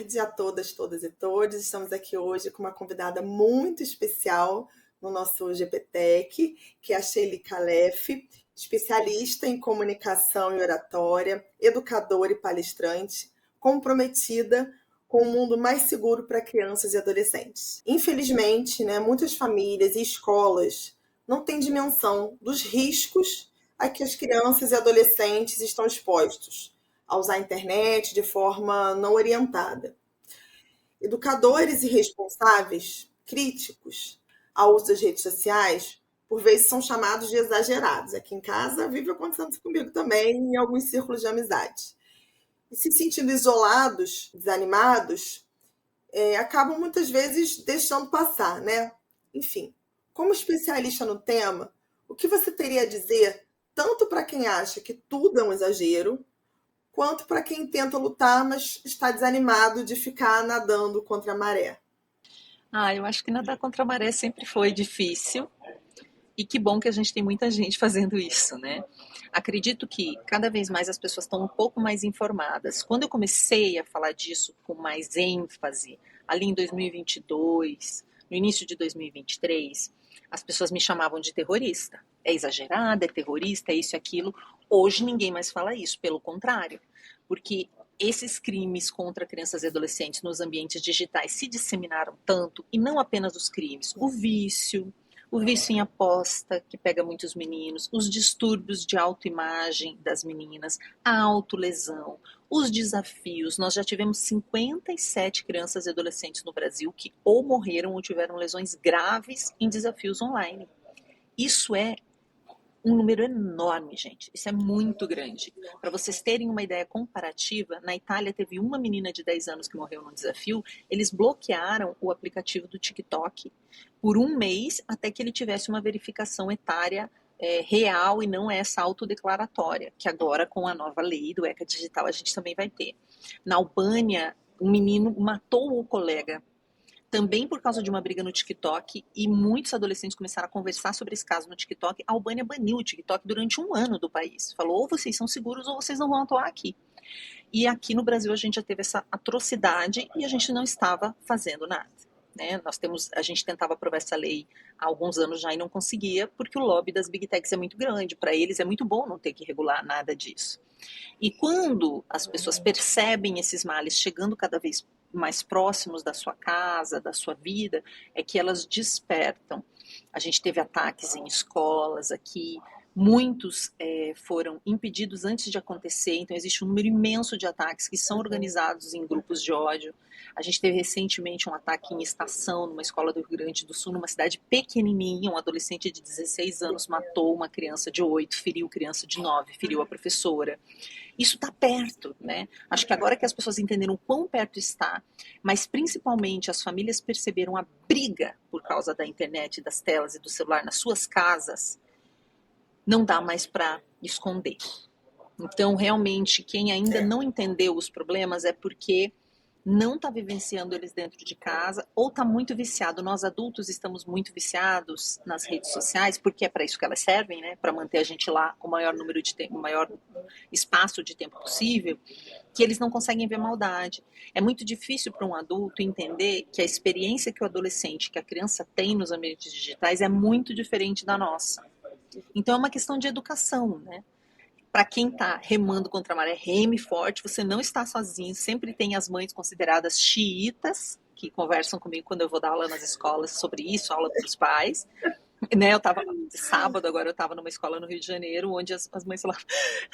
tarde a todas, todas e todos. Estamos aqui hoje com uma convidada muito especial no nosso GPTech, que é a Sheili Khalef, especialista em comunicação e oratória, educadora e palestrante, comprometida com um mundo mais seguro para crianças e adolescentes. Infelizmente, muitas famílias e escolas não têm dimensão dos riscos a que as crianças e adolescentes estão expostos a usar a internet de forma não orientada. Educadores irresponsáveis, críticos ao uso das redes sociais, por vezes são chamados de exagerados. Aqui em casa vive acontecendo isso comigo também, em alguns círculos de amizade. E se sentindo isolados, desanimados, acabam muitas vezes deixando passar, né? Enfim, como especialista no tema, o que você teria a dizer tanto para quem acha que tudo é um exagero, quanto para quem tenta lutar, mas está desanimado de ficar nadando contra a maré? Eu acho que nadar contra a maré sempre foi difícil e que bom que a gente tem muita gente fazendo isso, né? Acredito que cada vez mais as pessoas estão um pouco mais informadas. Quando eu comecei a falar disso com mais ênfase, ali em 2022, no início de 2023, as pessoas me chamavam de terrorista. É exagerada, é terrorista, é isso e aquilo. Hoje ninguém mais fala isso, pelo contrário, porque esses crimes contra crianças e adolescentes nos ambientes digitais se disseminaram tanto, e não apenas os crimes, o vício em aposta, que pega muitos meninos, os distúrbios de autoimagem das meninas, a autolesão, os desafios. Nós já tivemos 57 crianças e adolescentes no Brasil que ou morreram ou tiveram lesões graves em desafios online. Isso é um número enorme, gente. Isso é muito grande. Para vocês terem uma ideia comparativa, na Itália teve uma menina de 10 anos que morreu num desafio. Eles bloquearam o aplicativo do TikTok por um mês até que ele tivesse uma verificação etária real e não essa autodeclaratória, que agora com a nova lei do ECA Digital a gente também vai ter. Na Albânia, um menino matou o colega também por causa de uma briga no TikTok, e muitos adolescentes começaram a conversar sobre esse caso no TikTok. A Albânia baniu o TikTok durante um ano do país. Falou, ou vocês são seguros ou vocês não vão atuar aqui. E aqui no Brasil a gente já teve essa atrocidade e a gente não estava fazendo nada. Né? A gente tentava aprovar essa lei há alguns anos já e não conseguia, porque o lobby das Big Techs é muito grande. Para eles é muito bom não ter que regular nada disso. E quando as pessoas percebem esses males chegando cada vez mais próximos da sua casa, da sua vida, é que elas despertam. A gente teve ataques em escolas aqui, muitos foram impedidos antes de acontecer, então existe um número imenso de ataques que são organizados em grupos de ódio. A gente teve recentemente um ataque em estação, numa escola do Rio Grande do Sul, numa cidade pequenininha, um adolescente de 16 anos matou uma criança de 8, feriu criança de 9, feriu a professora. Isso está perto, né? Acho que agora que as pessoas entenderam o quão perto está, mas principalmente as famílias perceberam a briga por causa da internet, das telas e do celular nas suas casas, não dá mais para esconder. Então, realmente, quem ainda não entendeu os problemas é porque não está vivenciando eles dentro de casa ou está muito viciado. Nós adultos estamos muito viciados nas redes sociais, porque é para isso que elas servem, né? Para manter a gente lá o maior número de tempo, o maior espaço de tempo possível, que eles não conseguem ver maldade. É muito difícil para um adulto entender que a experiência que o adolescente, que a criança tem nos ambientes digitais é muito diferente da nossa. Então é uma questão de educação, né? Para quem está remando contra a maré, reme forte, você não está sozinho. Sempre tem as mães consideradas xiitas, que conversam comigo quando eu vou dar aula nas escolas sobre isso, aula para os pais. Né, eu estava sábado, agora eu estava numa escola no Rio de Janeiro, onde as mães falavam,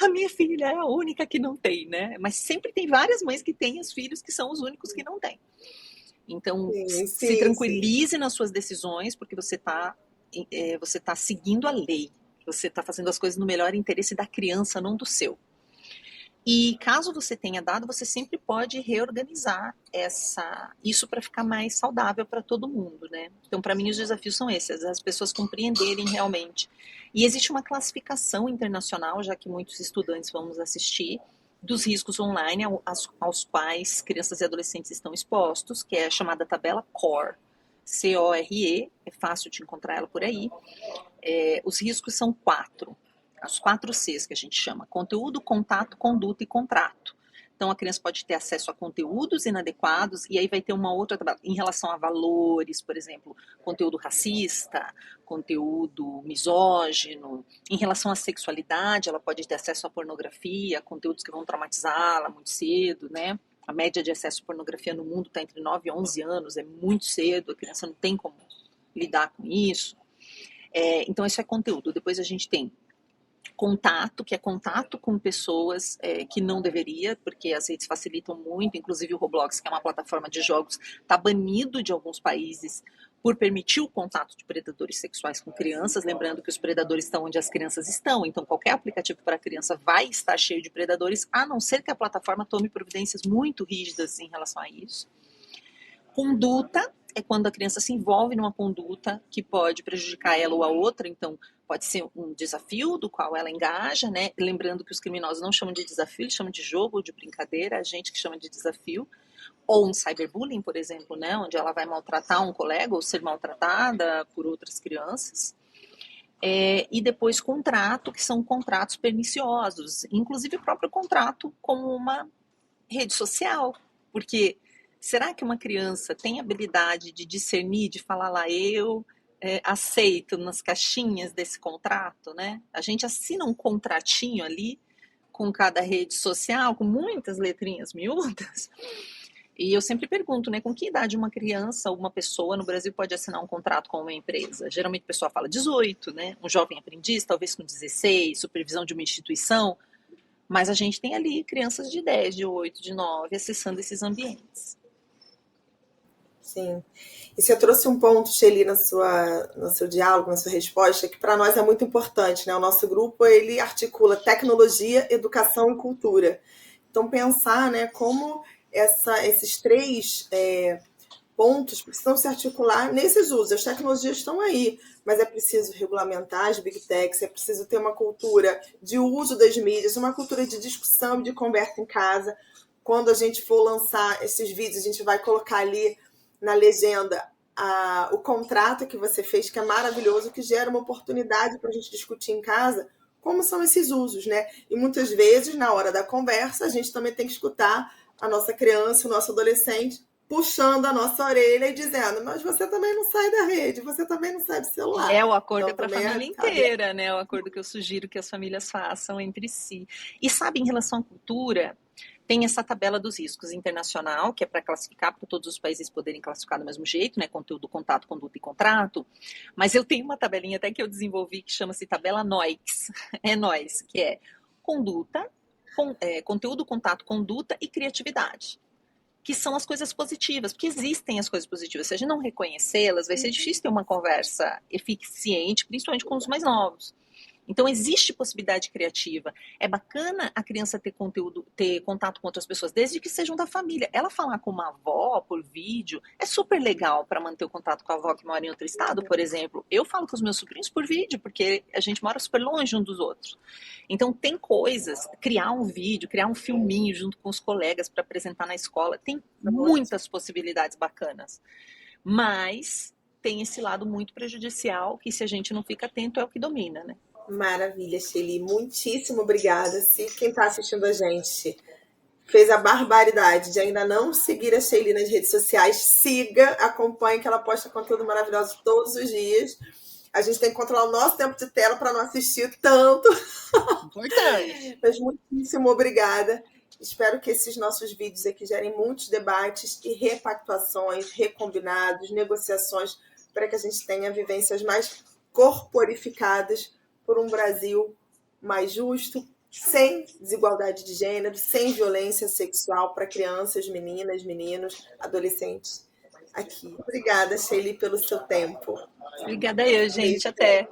a minha filha é a única que não tem, né? Mas sempre tem várias mães que têm os filhos que são os únicos que não têm. Então, se tranquilize nas suas decisões, porque você tá seguindo a lei. Você está fazendo as coisas no melhor interesse da criança, não do seu. E caso você tenha dado, você sempre pode reorganizar isso para ficar mais saudável para todo mundo, né? Então, para mim, os desafios são esses, as pessoas compreenderem realmente. E existe uma classificação internacional, já que muitos estudantes vão nos assistir, dos riscos online aos quais crianças e adolescentes estão expostos, que é a chamada tabela CORE. CORE, é fácil de encontrar ela por aí. Os riscos são 4. As 4 Cs que a gente chama: conteúdo, contato, conduta e contrato. Então, a criança pode ter acesso a conteúdos inadequados, e aí vai ter uma outra em relação a valores, por exemplo, conteúdo racista, conteúdo misógino. Em relação à sexualidade, ela pode ter acesso à pornografia, conteúdos que vão traumatizá-la muito cedo, né? A média de acesso à pornografia no mundo está entre 9 e 11 anos, é muito cedo, a criança não tem como lidar com isso. Então, isso é conteúdo. Depois a gente tem contato, que é contato com pessoas que não deveria, porque as redes facilitam muito, inclusive o Roblox, que é uma plataforma de jogos, está banido de alguns países por permitir o contato de predadores sexuais com crianças, lembrando que os predadores estão onde as crianças estão, então qualquer aplicativo para criança vai estar cheio de predadores, a não ser que a plataforma tome providências muito rígidas em relação a isso. Conduta é quando a criança se envolve numa conduta que pode prejudicar ela ou a outra, então pode ser um desafio do qual ela engaja, né? Lembrando que os criminosos não chamam de desafio, eles chamam de jogo ou de brincadeira, a gente que chama de desafio. Ou um cyberbullying, por exemplo, né? Onde ela vai maltratar um colega ou ser maltratada por outras crianças. E depois contrato, que são contratos perniciosos, inclusive o próprio contrato com uma rede social, porque será que uma criança tem habilidade de discernir, de falar lá, eu aceito nas caixinhas desse contrato, né? A gente assina um contratinho ali com cada rede social, com muitas letrinhas miúdas, e eu sempre pergunto, né, com que idade uma criança ou uma pessoa no Brasil pode assinar um contrato com uma empresa? Geralmente a pessoa fala 18, né? Um jovem aprendiz, talvez com 16, supervisão de uma instituição, mas a gente tem ali crianças de 10, de 8, de 9, acessando esses ambientes. Sim. E você trouxe um ponto, Shelly, no seu diálogo, na sua resposta, que para nós é muito importante, né? O nosso grupo, ele articula tecnologia, educação e cultura. Então, pensar, né, como esses três pontos precisam se articular nesses usos. As tecnologias estão aí, mas é preciso regulamentar as big techs, é preciso ter uma cultura de uso das mídias, uma cultura de discussão, de conversa em casa. Quando a gente for lançar esses vídeos, a gente vai colocar ali na legenda o contrato que você fez, que é maravilhoso, que gera uma oportunidade para a gente discutir em casa como são esses usos, né? E muitas vezes, na hora da conversa, a gente também tem que escutar a nossa criança, o nosso adolescente, puxando a nossa orelha e dizendo, mas você também não sai da rede, você também não sai do celular. É o acordo então, para a família inteira, né? O acordo que eu sugiro que as famílias façam entre si. E sabe, em relação à cultura, tem essa tabela dos riscos internacional, que é para classificar, para todos os países poderem classificar do mesmo jeito, né? Conteúdo, contato, conduta e contrato. Mas eu tenho uma tabelinha até que eu desenvolvi que chama-se tabela NOICS. É NOIS, que é conduta, conteúdo, contato, conduta e criatividade. Que são as coisas positivas, porque existem as coisas positivas. Se a gente não reconhecê-las, vai ser difícil ter uma conversa eficiente, principalmente com os mais novos. Então, existe possibilidade criativa. É bacana a criança ter conteúdo, ter contato com outras pessoas, desde que sejam da família. Ela falar com uma avó por vídeo é super legal para manter o contato com a avó que mora em outro estado, por exemplo. Eu falo com os meus sobrinhos por vídeo, porque a gente mora super longe um dos outros. Então, tem coisas, criar um vídeo, criar um filminho junto com os colegas para apresentar na escola, tem muitas possibilidades bacanas. Mas tem esse lado muito prejudicial, que se a gente não fica atento é o que domina, né? Maravilha, Shelly. Muitíssimo obrigada. Se quem está assistindo a gente fez a barbaridade de ainda não seguir a Shelly nas redes sociais, siga, acompanhe, que ela posta conteúdo maravilhoso todos os dias. A gente tem que controlar o nosso tempo de tela para não assistir tanto. Importante. Mas muitíssimo obrigada. Espero que esses nossos vídeos aqui gerem muitos debates e repactuações, recombinados, negociações, para que a gente tenha vivências mais corporificadas por um Brasil mais justo, sem desigualdade de gênero, sem violência sexual para crianças, meninas, meninos, adolescentes aqui. Obrigada, Shelly, pelo seu tempo. Obrigada eu, gente. Até.